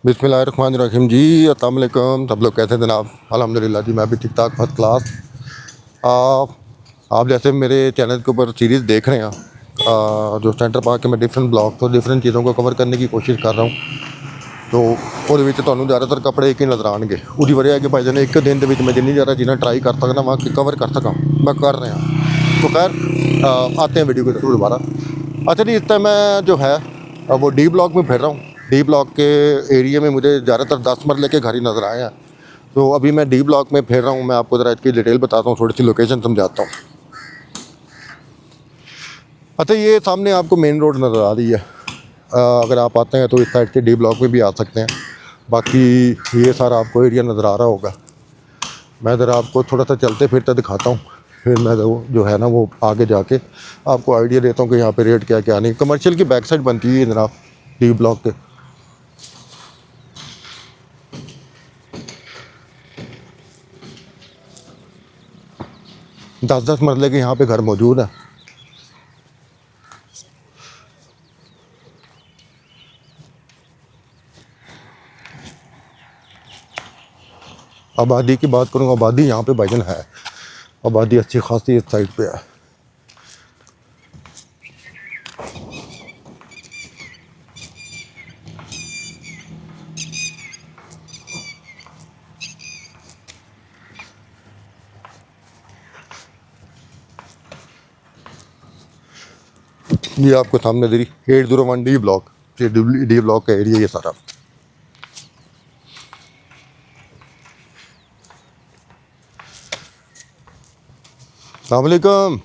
बिस्मिल्लाहिर्रहमानिर्रहीम जी। अस्सलाम वालेकुम। सब लोग कैसे हैं जनाब? अल्हम्दुलिल्लाह जी, मैं भी ठीक ठाक फर्स्ट क्लास। आप जैसे मेरे चैनल के ऊपर सीरीज़ देख रहे हैं, जो सेंटर पार्क के मैं डिफरेंट ब्लॉग तो डिफरेंट चीज़ों को कवर करने की कोशिश कर रहा हूँ। तो ਉਹਦੇ ਵਿੱਚ ਤੁਹਾਨੂੰ ज़्यादातर कपड़े एक ही नज़र आएंगे। ਉਹਦੀ वजह है कि भाई जान एक दिन ਦੇ ਵਿੱਚ मैं जितनी ज़्यादा चीज़ें ट्राई कर सकता वहाँ कवर कर सका, मैं कर रहा। तो खैर आते हैं वीडियो के थ्रू दोबारा। अच्छा जी, इस टाइम मैं जो है वो डी ब्लॉक में फिर रहा हूँ। डी ब्लॉक के एरिया में मुझे ज़्यादातर 10 मरले के घर ही नज़र आए हैं। तो अभी मैं डी ब्लॉक में फिर रहा हूँ। मैं आपको ज़रा इसकी डिटेल बताता हूँ, थोड़ी सी लोकेशन समझाता हूँ। अच्छा, ये सामने आपको मेन रोड नज़र आ रही है। अगर आप आते हैं तो इस साइड से डी ब्लॉक में भी आ सकते हैं। बाकी ये सारा आपको एरिया नज़र आ रहा होगा। मैं ज़रा आपको थोड़ा सा चलते फिरते दिखाता हूँ, फिर मैं जो है ना वो आगे जाके आपको आइडिया देता हूँ कि यहाँ पे रेट क्या क्या नहीं। कमर्शियल की बैक साइड बनती है जनाब डी ब्लॉक के। 10-10 मरले के यहाँ पे घर मौजूद है। आबादी की बात करूँ, आबादी यहाँ पे भाईजान है, आबादी अच्छी खासी इस साइड पे है। ये आपको सामने दे रही 801 डी ब्लॉक, ये डी ब्लॉक का एरिया ये सारा। अस्सलाम वालेकुम।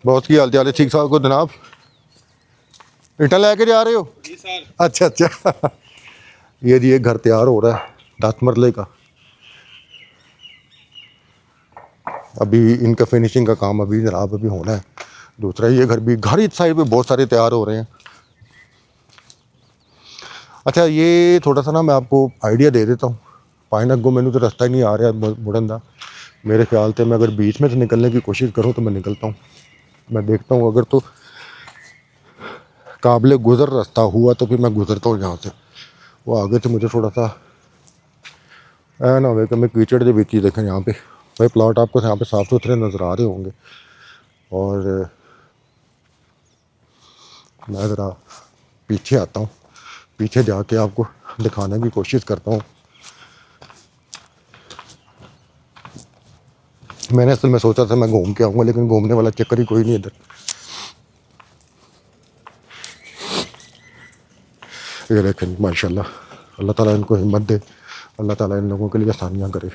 बहुत की हाल चाल है? ठीक साहब को जनाब इटा लेके जा रहे हो? जी सर। अच्छा अच्छा। ये जी एक घर तैयार हो रहा है 10 मरले का। अभी इनका फिनिशिंग का काम अभी जनाब अभी होना है। दूसरा ये घर भी, घर इस साइड पे बहुत सारे तैयार हो रहे हैं। अच्छा, ये थोड़ा सा ना मैं आपको आइडिया दे देता हूँ। पाइन अगो मैंने तो रास्ता ही नहीं आ रहा मुड़न का। मेरे ख्याल से मैं अगर बीच में से निकलने की कोशिश करूँ तो मैं निकलता हूँ। मैं देखता हूँ अगर तो काबिल गुज़र रास्ता हुआ तो फिर मैं गुज़रता हूँ यहाँ से। वो आगे से मुझे थोड़ा सा ऐ ना हो कि मैं कीचड़ के बीच ही देखें। यहाँ पे भाई प्लॉट आपको यहाँ पे साफ़ सुथरे नज़र आ रहे होंगे। और मैं ज़रा पीछे आता हूँ, पीछे जाके आपको दिखाने की कोशिश करता हूँ। मैंने असल में सोचा था मैं घूम के आऊँगा, लेकिन घूमने वाला चक्कर ही कोई नहीं इधर। ये देखें माशाल्लाह, अल्लाह ताला इनको हिम्मत दे, अल्लाह ताला इन लोगों के लिए आसानियाँ करे।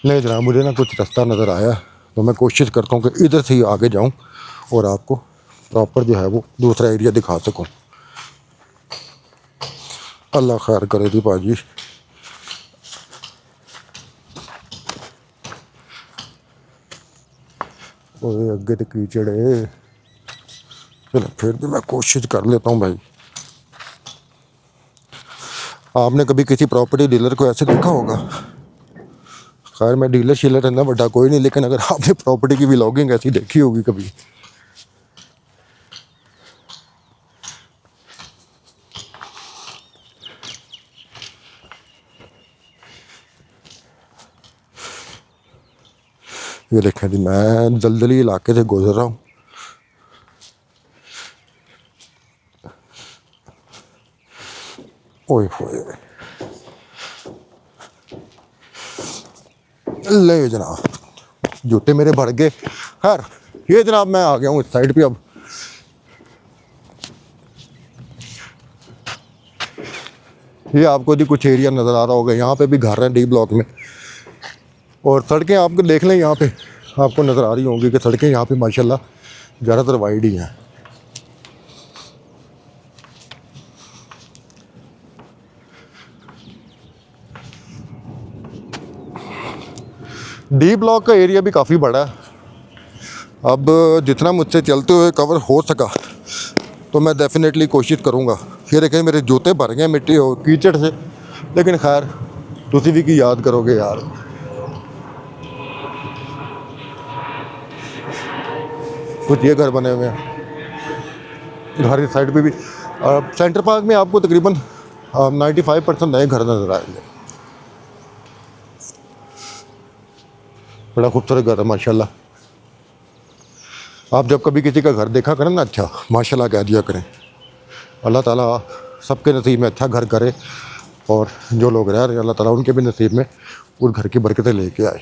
नहीं जनाब, मुझे ना कुछ रास्ता नज़र आया तो मैं कोशिश करता हूँ कि इधर से ही आगे जाऊँ और आपको प्रॉपर जो है वो दूसरा एरिया दिखा सकूँ। अल्लाह खैर करे जी भाजी। ओए अगे तो कीचड़ है। चलो फिर भी मैं कोशिश कर लेता हूँ भाई। आपने कभी किसी प्रॉपर्टी डीलर को ऐसे देखा होगा? खैर मैं डीलर शीलर है ना बड़ा कोई नहीं, लेकिन अगर आपने प्रॉपर्टी की व्लॉगिंग ऐसी देखी होगी कभी। ये देखें जी, मैं दलदली इलाके से गुजर रहा हूँ। ओए होए ले जनाब, जूते मेरे भर गए। खैर ये जनाब मैं आ गया हूँ इस साइड पे। अब ये आपको जी कुछ एरिया नज़र आ रहा होगा, यहाँ पे भी घर हैं डी ब्लॉक में। और सड़कें आपको देख लें, यहाँ पे आपको नज़र आ रही होंगी कि सड़कें यहाँ पे माशाल्लाह ज़्यादातर वाइड ही हैं। डी ब्लॉक का एरिया भी काफ़ी बड़ा है। अब जितना मुझसे चलते हुए कवर हो सका तो मैं डेफिनेटली कोशिश करूँगा। ये देखें मेरे जूते भर गए मिट्टी और कीचड़ से, लेकिन खैर तुसी भी की याद करोगे यार। कुछ ये घर बने हुए हैं। घर इस साइड पे भी सेंटर पार्क में आपको तकरीबन 95% नए घर नज़र आएंगे। बड़ा खूबसूरत घर है माशाल्लाह। आप जब कभी किसी का घर देखा करें ना, अच्छा माशाल्लाह कह दिया करें। अल्लाह ताला सबके नसीब में अच्छा घर करे, और जो लोग रह रहे हैं अल्लाह ताला उनके भी नसीब में उस घर की बरकतें लेके आए।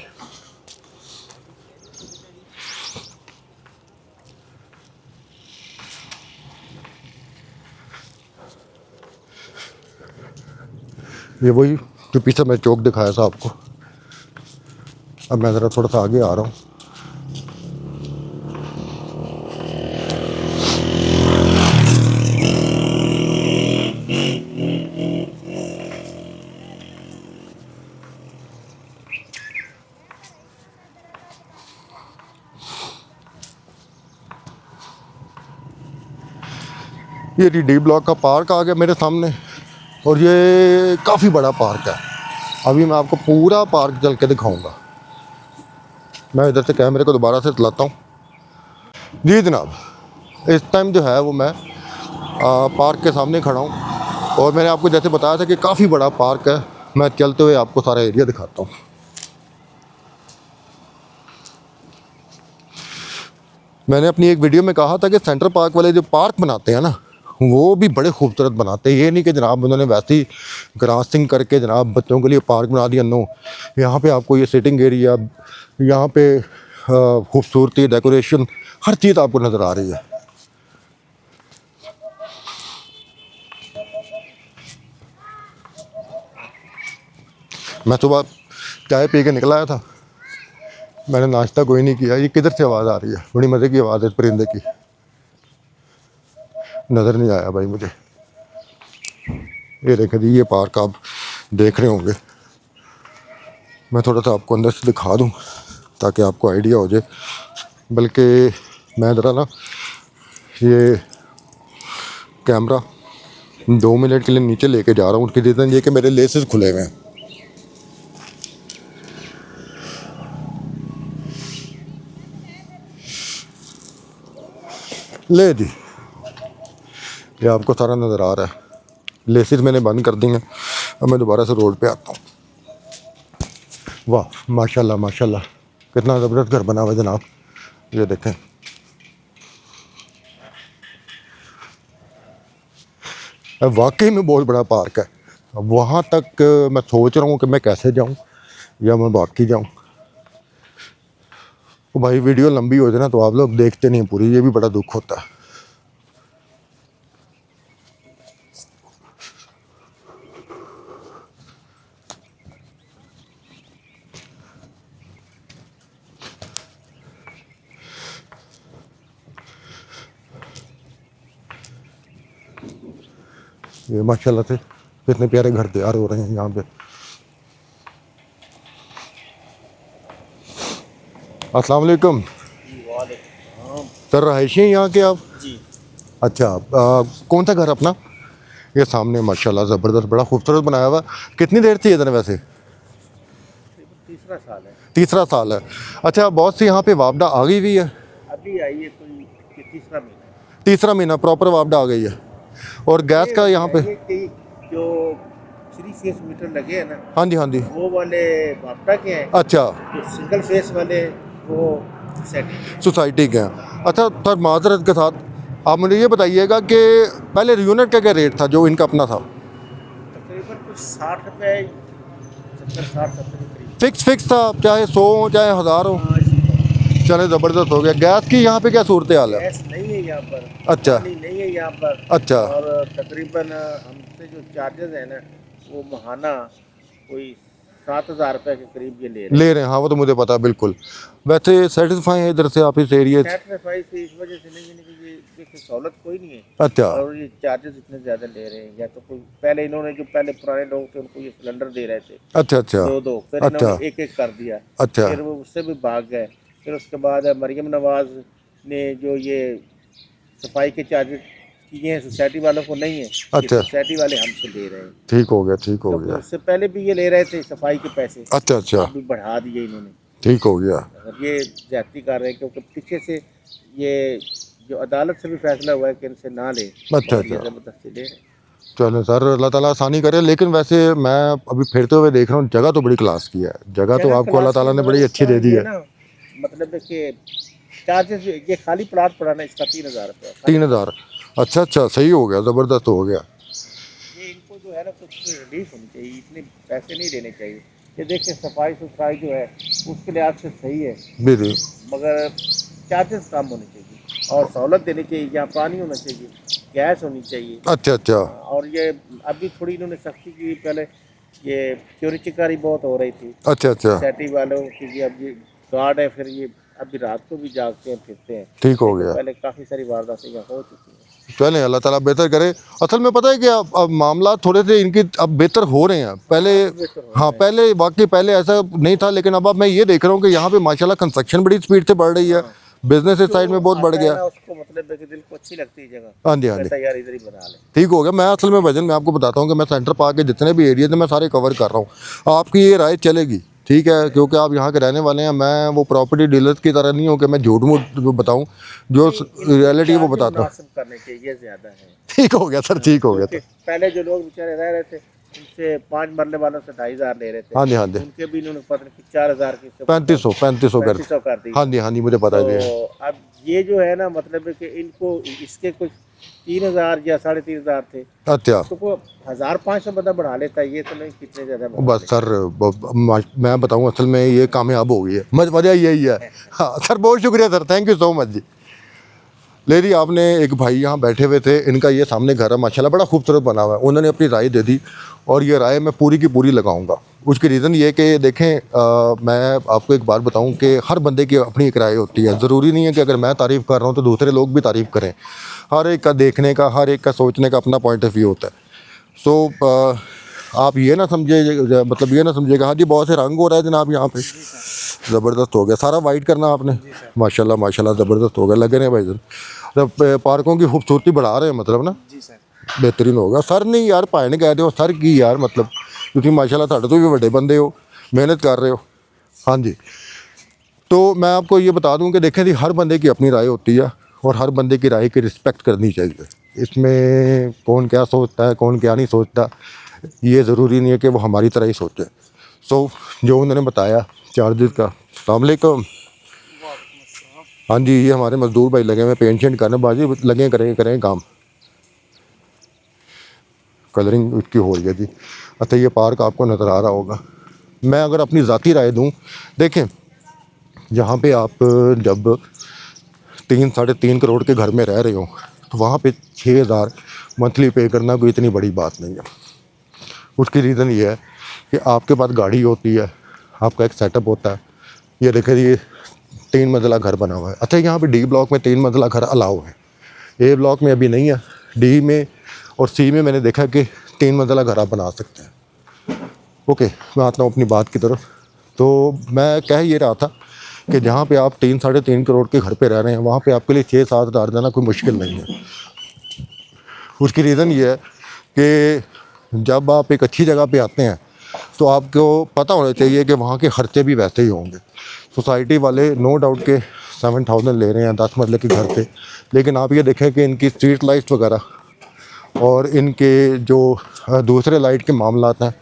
ये वही जो पीछे मैं चौक दिखाया था आपको। अब मैं ज़रा थोड़ा सा आगे आ रहा हूँ। ये डी ब्लॉक का पार्क आ गया मेरे सामने, और ये काफ़ी बड़ा पार्क है। अभी मैं आपको पूरा पार्क चल के दिखाऊंगा। मैं इधर से कैमरे को दोबारा से चलाता हूँ। जी जनाब, इस टाइम जो है वो मैं पार्क के सामने खड़ा हूँ, और मैंने आपको जैसे बताया था कि काफ़ी बड़ा पार्क है। मैं चलते हुए आपको सारा एरिया दिखाता हूँ। मैंने अपनी एक वीडियो में कहा था कि सेंट्रल पार्क वाले जो पार्क बनाते हैं ना, वो भी बड़े खूबसूरत बनाते हैं। ये नहीं कि जनाब उन्होंने वैसे ही क्रॉसिंग करके जनाब बच्चों के लिए पार्क बना दिया। नो, यहाँ पे आपको ये सिटिंग एरिया, यहाँ पे खूबसूरती, डेकोरेशन, हर चीज़ आपको नज़र आ रही है। मैं सुबह चाय पी के निकला आया था, मैंने नाश्ता कोई नहीं किया। ये किधर से आवाज़ आ रही है? बड़ी मज़े की आवाज़ है परिंदे की। नज़र नहीं आया भाई मुझे। ये देखें जी, ये पार्क आप देख रहे होंगे। मैं थोड़ा सा आपको अंदर से दिखा दूं ताकि आपको आइडिया हो जाए। बल्कि मैं ज़रा ना ये कैमरा 2 मिनट के लिए नीचे लेके जा रहा हूँ। उसकी रीज़न ये कि मेरे लेसेस खुले हुए हैं। ले जी, ये आपको सारा नज़र आ रहा है। लेसेस मैंने बंद कर दी हैं। अब मैं दोबारा से रोड पे आता हूँ। वाह माशाल्लाह माशाल्लाह, कितना ज़बरदस्त घर बना हुआ है जनाब। ये देखें, वाकई में बहुत बड़ा पार्क है। अब वहाँ तक मैं सोच रहा हूँ कि मैं कैसे जाऊँ या मैं बाकी जाऊँ। तो भाई वीडियो लंबी हो जाए ना तो आप लोग देखते नहीं पूरी, ये भी बड़ा दुख होता है। ये माशाल्लाह से कितने प्यारे घर तैयार हो रहे हैं यहाँ पे। अस्सलाम वालेकुम सर, रहायशी हैं यहाँ के आप? जी। अच्छा, कौन सा घर अपना? ये सामने माशाल्लाह ज़बरदस्त बड़ा खूबसूरत बनाया हुआ। कितनी देर थी इधर वैसे? तकरीबन तीसरा साल है। तीसरा साल है। अच्छा, बहुत सी यहाँ पे वापडा आ गई हुई है? अभी आई है कोई, ये तीसरा महीना है। तीसरा महीना प्रॉपर वापडा आ गई है। और गैस ये का वजह यहाँ पे? है ये कि जो 3 फेस मीटर लगे हैं ना, हाँ जी हाँ जी। वो वाले वापडा के हैं। अच्छा, जो सिंगल फेस वाले वो सेटिंग। सोसाइटी के हैं। अच्छा सर, माजरत के साथ आप मुझे ये बताइएगा कि पहले यूनिट का क्या रेट था जो इनका अपना था? तकरीबन कुछ 60 रुपये, 70 के करीब। फिक्स था, चाहे 100 हो चाहे 1000 हो? हाँ, इसी तरह। चले ज़बरदस्त हो गया। गैस की यहाँ पे क्या सूरत हाल है? गैस नहीं है यहाँ पर, अच्छा पानी नहीं है यहाँ पर। अच्छा। और तकरीबन हमसे जो चार्जेस है ना, वो महाना कोई 7,000 रुपये के करीब ये ले ले रहे हैं, हाँ वो तो मुझे पता बिल्कुल। वैसे सेटिस्फाई है इधर से आप इस एरिया से? सेटिस्फाई से इस वजह से नहीं, यानी कि ये देखिए सहूलत कोई नहीं है। अच्छा और ये चार्जेस इतने ज़्यादा ले रहे हैं। या तो कोई पहले इन्होंने, जो पहले पुराने लोग थे उनको ये सिलेंडर दे रहे थे अच्छा अच्छा 2-2, फिर अच्छा इन्होंने एक कर दिया। अच्छा फिर वो उससे भी भाग गए। फिर उसके बाद मरीम नवाज़ ने जो ये सफाई के चार्जेस किए हैं, सोसाइटी वालों को नहीं है, ये अच्छा। सोसाइटी वाले हमसे ले रहे हैं। ठीक हो गया ठीक हो क्योंकि गया। उससे पहले भी ये ले रहे थे सफाई के पैसे, अच्छा अच्छा, अभी बढ़ा दिए इन्होंने। ठीक हो गया। और ये ज्यादती कर रहे हैं क्योंकि पीछे से ये जो अदालत से भी फैसला हुआ है कि इनसे ना ले, अच्छा और ये अच्छा, ज़बरदस्ती ले रहे हैं। चलो सर, अल्लाह ताला आसानी करे। लेकिन वैसे मैं अभी फिरते हुए देख रहा हूँ, जगह तो बड़ी क्लास की है, जगह तो जगह आपको अल्लाह क्लास की ताला है, ने मगर बड़ी अच्छी इसका दे दी ये है। ना मतलब है कि चार्जेस, ये खाली प्लाट पड़ा ना, इसका 3,000 रुपये खाली 3,000? अच्छा अच्छा, सही हो गया, ज़बरदस्त हो गया। ये इनको जो है ना कुछ रिलीफ होनी चाहिए, इतने पैसे नहीं देने चाहिए। ये देखिए सफाई सुथराई जो है उसके लिहाज से सही है, बिल्कुल। मगर चार्जेस कम होने चाहिए और सहूलत देनी चाहिए, यहाँ पानी होना चाहिए, गैस होनी चाहिए। अच्छा अच्छा और ये अभी थोड़ी इन्होंने सख्ती की, पहले ये चोरी चिकारी बहुत हो रही थी अच्छा अच्छा, सोसाइटी वालों की, कि अब ये गार्ड है, फिर ये अभी रात को भी जागते हैं फिरते हैं, ठीक हो नहीं तो गया। पहले काफ़ी सारी वारदातें यहाँ हो चुकी हैं। चलें, अल्लाह ताला बेहतर करे। असल में पता है कि अब मामला थोड़े से इनकी अब बेहतर हो रहे हैं। पहले, काफ़ी बेहतर हो हाँ रहे हैं। पहले वाकई पहले ऐसा नहीं था, लेकिन अब मैं ये देख रहा हूँ कि यहाँ पे माशाल्लाह कंस्ट्रक्शन बड़ी स्पीड से बढ़ रही है, हाँ, बिजनेस इस जो साइड में बहुत बढ़ आता है गया। ना उसको मतलब है कि दिल को अच्छी लगती है जगह, हाँ जी तो हाँ जी, कहता है यार इधर ही बना ले। ठीक हो गया। मैं असल में वजन मैं आपको बताता हूँ कि मैं सेंटर पार्क के जितने भी एरिया थे मैं सारे कवर कर रहा हूँ। आपकी ये राय चलेगी, ठीक है, क्योंकि आप यहाँ के रहने वाले हैं। मैं वो प्रॉपर्टी डीलर की तरह नहीं हूँ कि मैं झूठ मूठ बताऊँ, जो नहीं, इनको रियलिटी है वो चार्जेस बताता हूँ। मुनासिब करने चाहिए, ज़्यादा है। ठीक हो गया सर, ठीक हो गया क्योंकि सर। पहले जो लोग बेचारे रह रहे थे उनसे 5 मरले वालों से 2,500 ले रहे थे, हाँ जी हाँ जी, उनके भी इन्होंने पता नहीं 4,000 की 3500 कर दी। 3,500 कर दी हाँ है। जी हाँ जी, मुझे पता तो है जी। अब ये जो है ना मतलब है कि इनको इसके कुछ 3,000 या 3,500 थे, अच्छा, तो को 1,500 बंदा बढ़ा लेता है, ये तो नहीं कितने ज़्यादा बढ़ा बस लेता सर, मैं बताऊँ असल में ये कामयाब हो गई है, वजह यही है। है। हाँ सर, बहुत शुक्रिया sir, thank you so much जी। ले दी आपने। एक भाई यहाँ बैठे हुए थे, इनका ये सामने घर है माशाल्लाह, बड़ा खूबसूरत बना हुआ है। उन्होंने अपनी राय दे दी और ये राय मैं पूरी की पूरी लगाऊंगा। उसकी रीज़न ये कि देखें, मैं आपको एक बात बताऊं कि हर बंदे की अपनी एक राय होती है। ज़रूरी नहीं है कि अगर मैं तारीफ़ कर रहा हूं तो दूसरे लोग भी तारीफ़ करें। हर एक का देखने का, हर एक का सोचने का अपना पॉइंट ऑफ व्यू होता है। सो आप ये ना समझे, मतलब ये ना समझिएगा हाँ जी बहुत से रंग हो रहा है जनाब यहाँ पे। ज़बरदस्त हो गया, सारा वाइट करना आपने, माशाल्लाह माशाल्लाह ज़बरदस्त हो गया, लगे रहे भाई। जब पार्कों की खूबसूरती बढ़ा रहे हैं मतलब ना, जी सर। बेहतरीन होगा। सर नहीं यार, भाई कह दो सर की यार, मतलब क्योंकि माशाल्लाह साढ़े तो भी बड़े बंदे हो, मेहनत कर रहे हो। हाँ जी, तो मैं आपको ये बता दूं कि देखें जी, हर बंदे की अपनी राय होती है और हर बंदे की राय की रिस्पेक्ट करनी चाहिए। इसमें कौन क्या सोचता है, कौन क्या नहीं सोचता, ये ज़रूरी नहीं है कि वो हमारी तरह ही सोचे। सो जो उन्होंने बताया चार्जेस का, अस्सलाम वालेकुम। हाँ जी, ये हमारे मजदूर भाई लगे हुए पेंट शेंट करने, बाजी लगे करें काम, कलरिंग उसकी हो रही है जी। अच्छा, ये पार्क आपको नज़र आ रहा होगा। मैं अगर अपनी ज़ाती राय दूं, देखें जहाँ पे आप जब 3-3.5 करोड़ के घर में रह रहे हो तो वहाँ पे 6,000 मंथली पे करना कोई इतनी बड़ी बात नहीं है। उसकी रीज़न ये है कि आपके पास गाड़ी होती है, आपका एक सेटअप होता है। ये देखें ये 3 मंजिला घर बना हुआ है। अच्छा, यहाँ पे डी ब्लॉक में 3 मंजिला घर अलाउ है, ए ब्लॉक में अभी नहीं है। डी में और सी में मैंने देखा कि 3 मंजिला घर आप बना सकते हैं। ओके, मैं आता हूँ अपनी बात की तरफ। तो मैं कह ये रहा था कि जहाँ पे आप 3-3.5 करोड़ के घर पे रह रहे हैं वहाँ पे आपके लिए 6-7 हज़ार देना कोई मुश्किल नहीं है। उसकी रीज़न ये है कि जब आप एक अच्छी जगह पे आते हैं तो आपको पता होना चाहिए कि वहाँ के खर्चे भी वैसे ही होंगे। सोसाइटी वाले नो डाउट के 7,000 ले रहे हैं 10 मरले के घर पे, लेकिन आप ये देखें कि इनकी स्ट्रीट लाइट्स वगैरह और इनके जो दूसरे लाइट के मामलात हैं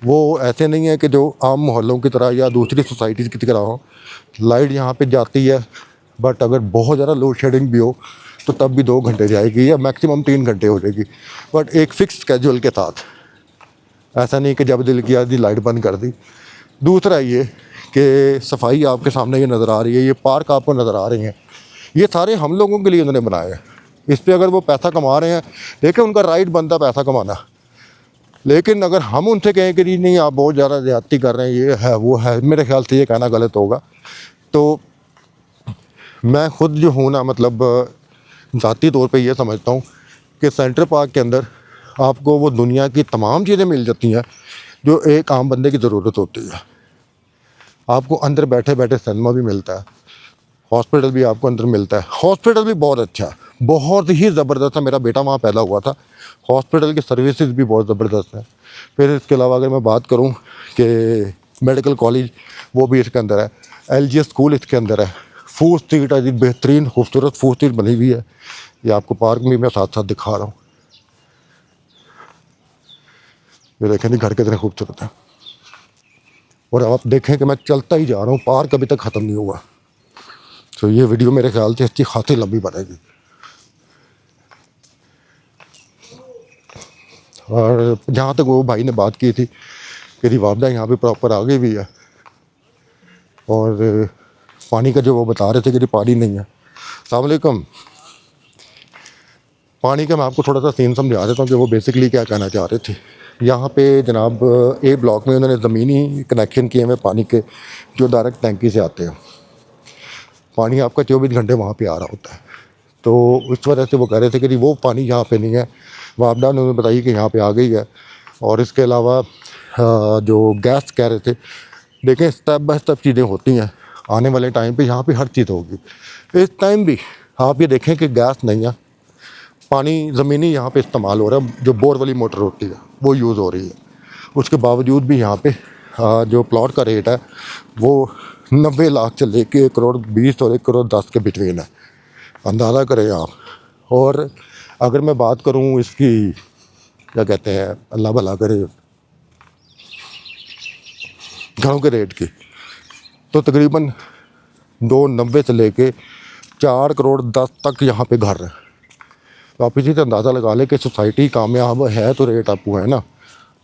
वो ऐसे नहीं है कि जो आम मोहल्लों की तरह या दूसरी सोसाइटीज़ की तरह हो। लाइट यहाँ पे जाती है, बट अगर बहुत ज़्यादा लोड शेडिंग भी हो तो तब भी 2 घंटे जाएगी या मैक्सिमम 3 घंटे हो जाएगी, बट एक फ़िक्स स्केड्यूल के साथ। ऐसा नहीं कि जब दिल किया दी लाइट बंद कर दी। दूसरा ये कि सफाई आपके सामने ये नज़र आ रही है, ये पार्क आपको नज़र आ रहे हैं, ये सारे हम लोगों के लिए उन्होंने बनाए हैं। इस पर अगर वो पैसा कमा रहे हैं, देखिए उनका राइट बनता पैसा कमाना, लेकिन अगर हम उनसे कहें कि जी नहीं आप बहुत ज़्यादा ज़्यादती कर रहे हैं, ये है वो है, मेरे ख्याल से ये कहना गलत होगा। तो मैं ख़ुद जो हूँ ना, मतलब ज़ाती तौर पे ये समझता हूँ कि सेंटर पार्क के अंदर आपको वो दुनिया की तमाम चीज़ें मिल जाती हैं जो एक आम बंदे की ज़रूरत होती है। आपको अंदर बैठे बैठे सिनेमा भी मिलता है, हॉस्पिटल भी आपको अंदर मिलता है। हॉस्पिटल भी बहुत अच्छा है, बहुत ही ज़बरदस्त है। मेरा बेटा वहाँ पैदा हुआ था। हॉस्पिटल की सर्विसेज भी बहुत ज़बरदस्त है। फिर इसके अलावा अगर मैं बात करूँ कि मेडिकल कॉलेज वो भी इसके अंदर है, LGS स्कूल इसके अंदर है, फूड स्ट्रीट है जी, बेहतरीन खूबसूरत फूड स्ट्रीट बनी हुई है। ये आपको पार्क में मैं साथ साथ दिखा रहा हूँ। ये देखें जी घर कितने खूबसूरत है। और आप देखें कि मैं चलता ही जा रहा हूँ, पार्क अभी तक ख़त्म नहीं हुआ। तो ये वीडियो मेरे ख्याल से अच्छी खासी लंबी बनेगी। और जहाँ तक वो भाई ने बात की थी कि रिवाबदा यहाँ पे प्रॉपर आ गई भी है, और पानी का जो वो बता रहे थे कि पानी नहीं है। अस्सलाम वालेकुम। पानी का मैं आपको थोड़ा सा सीन समझा देता हूँ कि वो बेसिकली क्या कहना चाह रहे थे। यहाँ पे जनाब ए ब्लॉक में उन्होंने ज़मीनी कनेक्शन किए हुए पानी के, जो डायरेक्ट टैंकी से आते हैं। पानी आपका 24 घंटे वहाँ पे आ रहा होता है। तो उस वजह से वो कह रहे थे कि वो पानी यहाँ पे नहीं है। वापडा ने उन्हें बताई कि यहाँ पे आ गई है। और इसके अलावा जो गैस कह रहे थे, देखें स्टेप बाय स्टेप चीज़ें होती हैं। आने वाले टाइम पे यहाँ पे हर चीज़ होगी। इस टाइम भी आप ये देखें कि गैस नहीं है, पानी ज़मीनी यहाँ पे इस्तेमाल हो रहा है। जो बोर वाली मोटर होती है वो यूज़ हो रही है। उसके बावजूद भी यहाँ पे जो प्लॉट का रेट है वो 90 लाख से लेके 1,20 और 1,10 के बिटवीन है। अंदाज़ा करें आप। और अगर मैं बात करूँ इसकी, क्या कहते हैं, अल्लाह भला करे, घरों के रेट की, तो तकरीबन 290 से लेके 4,10 तक यहाँ पे घर है। तो आप इसी से अंदाज़ा लगा लें कि सोसाइटी कामयाब है तो रेट अप हुआ है ना।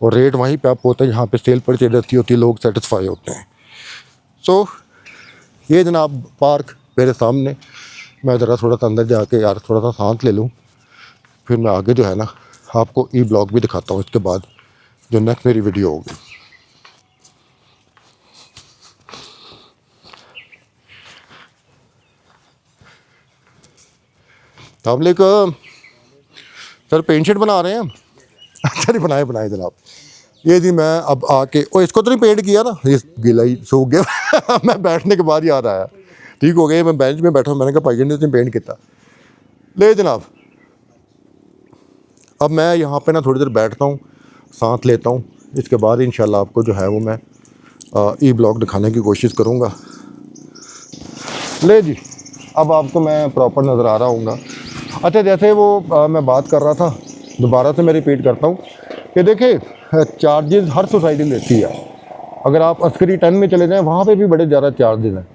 और रेट वहीं पे अप होता है जहाँ पे सेल परचेज अच्छी होती है, लोग सेटिस्फाई होते हैं। सो ये जनाब पार्क मेरे सामने। मैं ज़रा थोड़ा सा अंदर जाके यार थोड़ा सा सांस ले लूँ, फिर मैं आगे जो है ना आपको ई ब्लॉग भी दिखाता हूँ इसके बाद, जो नेक्स्ट मेरी वीडियो होगी। अस्सलाम सर, पेंट शीट बना रहे हैं हम? अच्छा जी, बनाए बनाए जनाब। ये जी मैं अब आके, ओ इसको तो नहीं पेंट किया ना, ये गीला ही सूख गया। मैं बैठने के बाद याद आया, ठीक हो गया। मैं बेंच में बैठा, मैंने कहा भाई ने उसने पेंट किया। ले जनाब, अब मैं यहाँ पे ना थोड़ी देर बैठता हूँ, सांस लेता हूँ। इसके बाद इंशाल्लाह आपको जो है वो मैं ई ब्लॉग दिखाने की कोशिश करूँगा। ले जी, अब आपको मैं प्रॉपर नज़र आ रहा हूँगा। अच्छा, जैसे वो मैं बात कर रहा था, दोबारा से मैं रिपीट करता हूँ कि देखिए चार्जेस हर सोसाइटी लेती है। अगर आप अस्करी 10 में चले जाएँ वहाँ पे भी बड़े ज़्यादा चार्जेस हैं।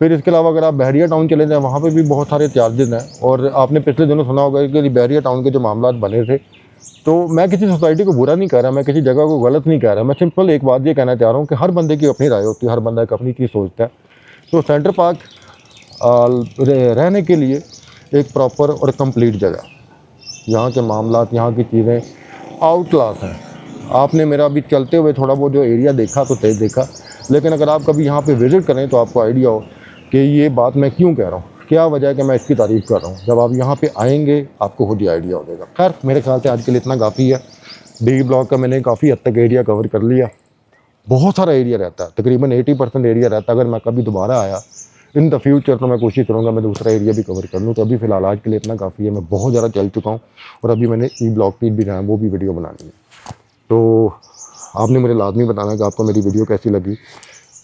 फिर इसके अलावा अगर आप बहरिया टाउन चले जाएँ वहाँ पे भी बहुत सारे चार्जेस हैं। और आपने पिछले दिनों सुना होगा कि बहरिया टाउन के जो मामला बने थे, तो मैं किसी सोसाइटी को बुरा नहीं कह रहा, मैं किसी जगह को गलत नहीं कह रहा। मैं सिंपल एक बात ये कहना चाह रहा हूँ कि हर बंदे की अपनी राय होती है, हर बंदा एक अपनी चीज़ सोचता है। तो सेंटर पार्क रहने के लिए एक प्रॉपर और कंप्लीट जगह, यहाँ के मामलात, यहाँ की चीज़ें आउट क्लास हैं। आपने मेरा अभी चलते हुए थोड़ा वो जो एरिया देखा तो तय देखा, लेकिन अगर आप कभी यहाँ पे विज़िट करें तो आपको आइडिया हो कि ये बात मैं क्यों कह रहा हूँ, क्या वजह है कि मैं इसकी तारीफ़ कर रहा हूँ। जब आप यहाँ पे आएंगे आपको खुद ही आइडिया हो जाएगा। खैर मेरे ख्याल से आज के लिए इतना काफ़ी है। डी ब्लॉक का मैंने काफ़ी हद तक एरिया कवर कर लिया। बहुत सारा एरिया रहता है, तकरीबन 80% एरिया रहता है। अगर मैं कभी दोबारा आया इन द फ्यूचर तो मैं कोशिश करूँगा मैं दूसरा एरिया भी कवर कर लूँ। तो अभी फ़िलहाल आज के लिए इतना काफ़ी है। मैं बहुत ज़्यादा चल चुका हूँ और अभी मैंने ई ब्लॉक की भी वो भी वीडियो बनानी है। तो आपने मुझे लाजमी बताना कि आपको मेरी वीडियो कैसी लगी,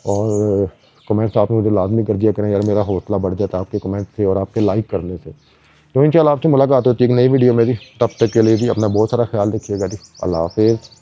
और कमेंट्स आपने मुझे लाजमी कर दिया करें यार, मेरा हौसला बढ़ जाता है आपके कमेंट से और आपके लाइक करने से। तो इंशाल्लाह आपसे मुलाकात होती है एक नई वीडियो में जी। तब तक के लिए जी अपना बहुत सारा ख्याल रखिएगा जी। अल्लाह हाफिज़।